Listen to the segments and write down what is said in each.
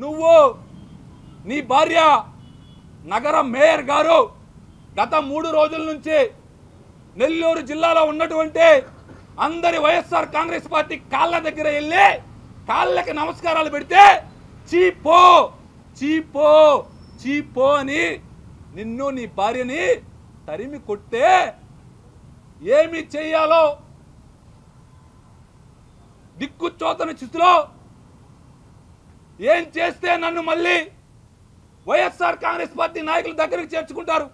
నువ్వు నీ భార్య నగర మేయర్ గారు గత 3 రోజుల నుంచి నెల్లూరు జిల్లాలో ఉన్నటువంటి అందరి వైఎస్ఆర్ కాంగ్రెస్ పార్టీ కాళ్ళ దగ్గర వెళ్ళి కాళ్ళకి నమస్కారాలు పెడితే చీపో చీపో చీపో అని నిన్ను నీ భార్యని తరిమి కొట్టే ఏమి చెయ్యాలో దిక్కుచోతని స్థితిలో ఏం చేస్తే నన్ను మళ్ళీ వైఎస్ఆర్ కాంగ్రెస్ పార్టీ నాయకుల దగ్గరికి చేర్చుకుంటారు,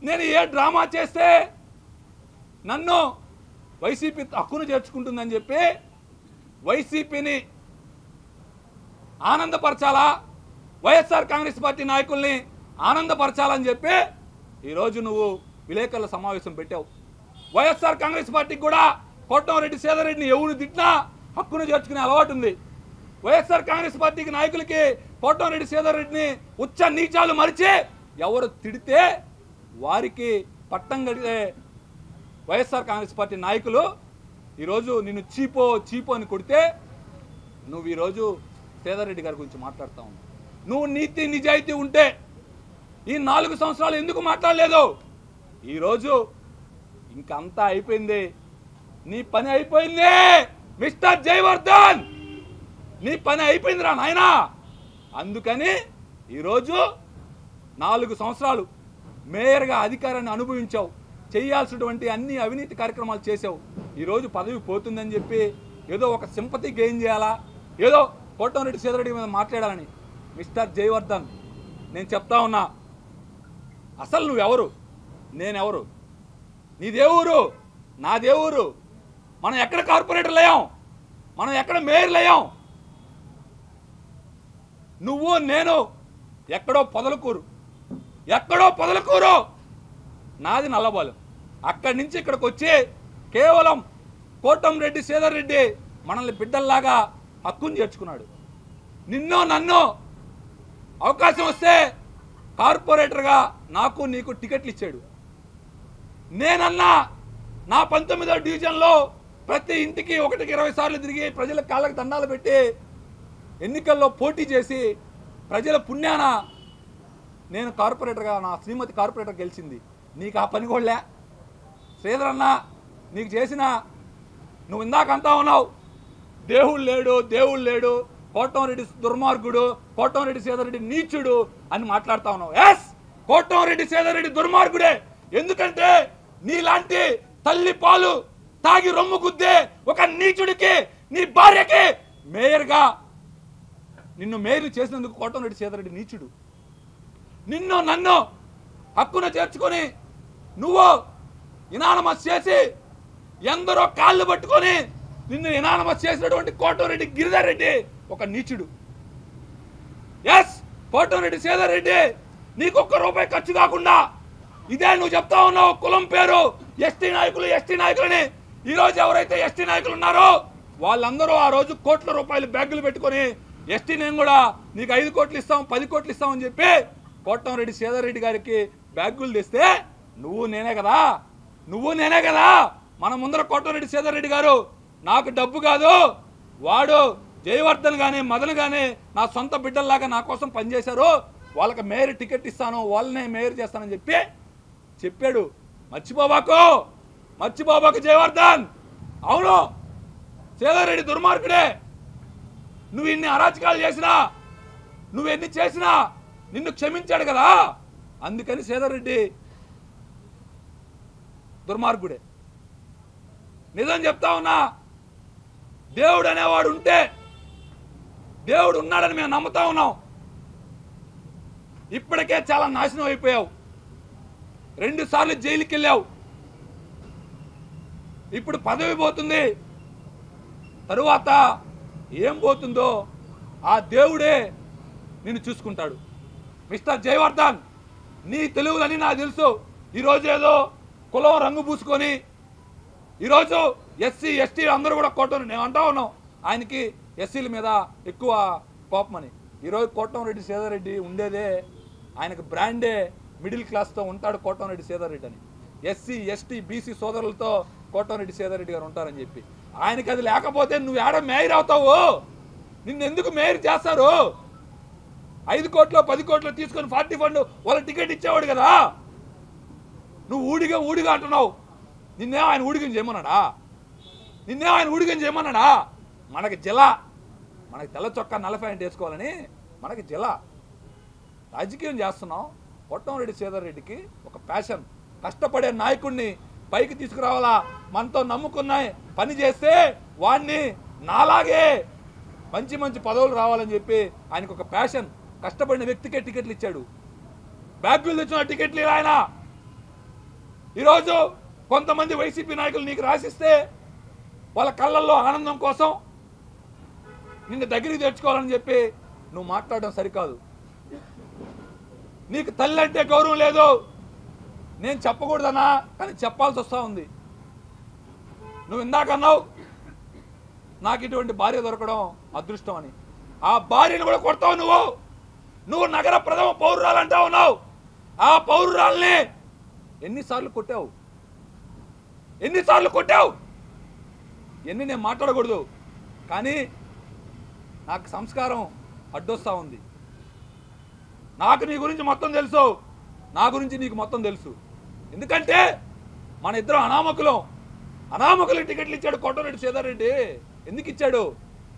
నేను ఏ డ్రామా చేస్తే నన్ను వైసీపీ హక్కును చేర్చుకుంటుందని చెప్పి వైసీపీని ఆనందపరచాలా, వైఎస్ఆర్ కాంగ్రెస్ పార్టీ నాయకుల్ని ఆనందపరచాలని చెప్పి ఈరోజు నువ్వు విలేకరుల సమావేశం పెట్టావు. వైఎస్ఆర్ కాంగ్రెస్ పార్టీకి కూడా కోటంరెడ్డి సేదరెడ్డిని ఎవరు తిట్టినా హక్కును చేర్చుకునే అలవాటు ఉంది. వైఎస్ఆర్ కాంగ్రెస్ పార్టీకి నాయకులకి కోటంరెడ్డి సేదరెడ్డిని ఉచ్చ నీచాలు మరిచి ఎవరు తిడితే వారికి పట్టం కడితే వైఎస్ఆర్ కాంగ్రెస్ పార్టీ నాయకులు ఈరోజు నిన్ను చీపో చీపో అని కొడితే నువ్వు ఈరోజు సేదరెడ్డి గారి గురించి మాట్లాడుతూ ఉన్నావు. నువ్వు నీతి నిజాయితీ ఉంటే ఈ 4 సంవత్సరాలు ఎందుకు మాట్లాడలేదు? ఈరోజు ఇంకంతా అయిపోయింది, నీ పని అయిపోయింది మిస్టర్ జయవర్ధన్, నీ పని అయిపోయిందిరా నాయనా. అందుకని ఈరోజు 4 సంవత్సరాలు మేయర్గా అధికారాన్ని అనుభవించావు, చేయాల్సినటువంటి అన్ని అవినీతి కార్యక్రమాలు చేసావు. ఈరోజు పదవి పోతుందని చెప్పి ఏదో ఒక సింపతి గెయిన్ చేయాలా, ఏదో కోటంరెడ్డి సేదరెడ్డి మీద మాట్లాడాలని మిస్టర్ జయవర్ధన్ నేను చెప్తా ఉన్నా. అసలు నువ్వెవరు, నేనెవరు, నీ దేవురు నా దేవురు, మనం ఎక్కడ కార్పొరేటర్లు అయ్యాం, మనం ఎక్కడ మేయర్లు అయ్యాం? నువ్వు నేను ఎక్కడో పొదలకూరు, నాది నల్లబాలెం. అక్కడి నుంచి ఇక్కడికి వచ్చి కేవలం కోటంరెడ్డి సేదరెడ్డి మనల్ని బిడ్డల్లాగా హక్కును చేర్చుకున్నాడు. నిన్ను నన్ను అవకాశం వస్తే కార్పొరేటర్గా నాకు నీకు టికెట్లు ఇచ్చాడు. నేనన్నా నా 19వ డివిజన్లో ప్రతి ఇంటికి 1కి 20 సార్లు తిరిగి ప్రజల కాళ్ళకి దండాలు పెట్టి ఎన్నికల్లో పోటీ చేసి ప్రజల పుణ్యాన నేను కార్పొరేటర్గా నా శ్రీమతి కార్పొరేటర్ గెలిచింది. నీకు ఆ పని కూడా శ్రీధరన్న నీకు చేసిన, నువ్వు ఇందాక అంతా ఉన్నావు దేవుడు లేడు, కోటంరెడ్డి దుర్మార్గుడు, కోటంరెడ్డి సేదరెడ్డి నీచుడు అని మాట్లాడుతా ఉన్నావు. ఎస్, కోటంరెడ్డి సేదరెడ్డి దుర్మార్గుడే. ఎందుకంటే నీలాంటి తల్లి పాలు తాగి రొమ్ము గుద్దే ఒక నీచుడికి నీ భార్యకి మేయర్గా నిన్ను మేయర్ చేసినందుకు కోటంరెడ్డి సేదరెడ్డి నీచుడు. నిన్ను నన్ను హక్కున చేర్చుకొని నువ్వు ఇనానమస్ చేసి ఎందరో కాళ్ళు పట్టుకొని నిన్ను ఇనానమస్ చేసినటువంటి కోటంరెడ్డి గిరిధర్ రెడ్డి ఒక నీచుడు. ఎస్, కోటంరెడ్డి సేదరెడ్డి నీకు ₹1 ఖర్చు కాకుండా ఇదే నువ్వు చెప్తా ఉన్నావు కులం పేరు ఎస్టీ నాయకులని. ఈరోజు ఎవరైతే ఎస్టీ నాయకులు ఉన్నారో వాళ్ళందరూ ఆ రోజు కోట్ల రూపాయలు బ్యాగులు పెట్టుకొని ఎస్టీ నేను కూడా నీకు 5 కోట్లు ఇస్తాం 10 కోట్లు ఇస్తామని చెప్పి కోటంరెడ్డి సేదరెడ్డి గారికి బ్యాగులు తెస్తే నువ్వు నేనే కదా మన ముందర కోటంరెడ్డి సేదరెడ్డి గారు నాకు డబ్బు కాదు, వాడు జయవర్ధన్ కానీ మదన్ కానీ నా సొంత బిడ్డల్లాగా నా కోసం పనిచేశారు, వాళ్ళకి మేయర్ టికెట్ ఇస్తాను, వాళ్ళనే మేయర్ చేస్తానని చెప్పాడు. మర్చిపోబాకు జయవర్ధన్. అవును, సేదరెడ్డి దుర్మార్గుడే. నువ్వు ఇన్ని అరాచకాలు చేసినా, నువ్వెన్ని చేసినా నిన్ను క్షమించాడు కదా. అందుకని సేదరెడ్డి దుర్మార్గుడే. నిజం చెప్తా ఉన్నా, దేవుడు అనేవాడు ఉంటే, దేవుడు ఉన్నాడని మేము నమ్ముతా ఉన్నాం. ఇప్పటికే చాలా నాశనం అయిపోయావు, 2 సార్లు జైలుకి వెళ్ళావు, ఇప్పుడు పదవి పోతుంది, తరువాత ఏం పోతుందో ఆ దేవుడే నిన్ను చూసుకుంటాడు. మిస్టర్ జయవర్ధన్, నీ తెలుగులని నాకు తెలుసు. ఈరోజు ఏదో కులం రంగు పూసుకొని ఈరోజు ఎస్సీ ఎస్టీ అందరూ కూడా కోటం, నేను అంటా ఉన్నాం ఆయనకి ఎస్సీల మీద ఎక్కువ కోపమని. ఈరోజు కోటంరెడ్డి సేదరెడ్డి ఉండేదే ఆయనకు బ్రాండే, మిడిల్ క్లాస్తో ఉంటాడు కోటంరెడ్డి సేదరెడ్డి అని. ఎస్సీ ఎస్టీ బీసీ సోదరులతో కోటంరెడ్డి సేదరెడ్డి గారు ఉంటారని చెప్పి ఆయనకి అది లేకపోతే నువ్వు ఏడ మేయర్ అవుతావు? నిన్నెందుకు మేయర్ చేస్తారు? 5 కోట్లు 10 కోట్లు తీసుకొని పార్టీ ఫండ్ వాళ్ళ టికెట్ ఇచ్చేవాడు కదా. నువ్వు ఊడిగా అంటున్నావు. నిన్నేం ఆయన ఊడిగం చేయమన్నాడా? మనకి జిల్లా, మనకి తెల్ల చొక్కా నల్ల ప్యాంట్ వేసుకోవాలని మనకి జిల్లా రాజకీయం చేస్తున్నాం. కోటంరెడ్డి శ్రీధర్ రెడ్డికి ఒక ప్యాషన్, కష్టపడే నాయకుడిని పైకి తీసుకురావాలా, మనతో నమ్ముకున్నాయి పని చేస్తే వాడిని నాలాగే మంచి పదవులు రావాలని చెప్పి ఆయనకు ఒక ప్యాషన్. కష్టపడిన వ్యక్తికే టికెట్లు ఇచ్చాడు. బ్యాగ్లు తెచ్చిన టికెట్లు ఆయన. ఈరోజు కొంతమంది వైసీపీ నాయకులు నీకు రాసిస్తే వాళ్ళ కళ్ళల్లో ఆనందం కోసం నిన్ను దగ్గరికి తెచ్చుకోవాలని చెప్పి నువ్వు మాట్లాడడం సరికాదు. నీకు తల్లి అంటే గౌరవం లేదు. నేను చెప్పకూడదన్నా, కానీ చెప్పాల్సి వస్తూ ఉంది. నువ్వు ఇందాకన్నావు నాకు ఇటువంటి భార్య దొరకడం అదృష్టం అని. ఆ భార్యను కూడా కొడతావు నువ్వు నగర ప్రథమ పౌరురాలంటా ఉన్నావు. ఆ పౌరురాల్ని ఎన్నిసార్లు కొట్టావు? ఎన్ని నేను మాట్లాడకూడదు, కానీ నాకు సంస్కారం అడ్డొస్తూ ఉంది. నాకు నీ గురించి మొత్తం తెలుసు, నా గురించి నీకు మొత్తం తెలుసు. ఎందుకంటే మన ఇద్దరం అనామకులకు టికెట్లు ఇచ్చాడు కోటంరెడ్డి శ్రీధర్ రెడ్డి. ఎందుకు ఇచ్చాడు?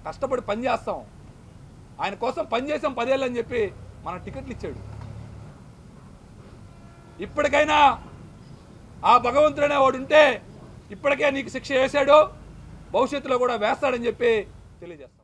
కష్టపడి పని చేస్తాం, ఆయన కోసం పని చేసాం 10 ఏళ్ళు అని చెప్పి మన టికెట్లు ఇచ్చాడు. ఇప్పటికైనా ఆ భగవంతుడనే వాడు ఉంటే ఇప్పటికే నీకు శిక్ష వేశాడు, భవిష్యత్తులో కూడా వేస్తాడని చెప్పి తెలియజేస్తాం.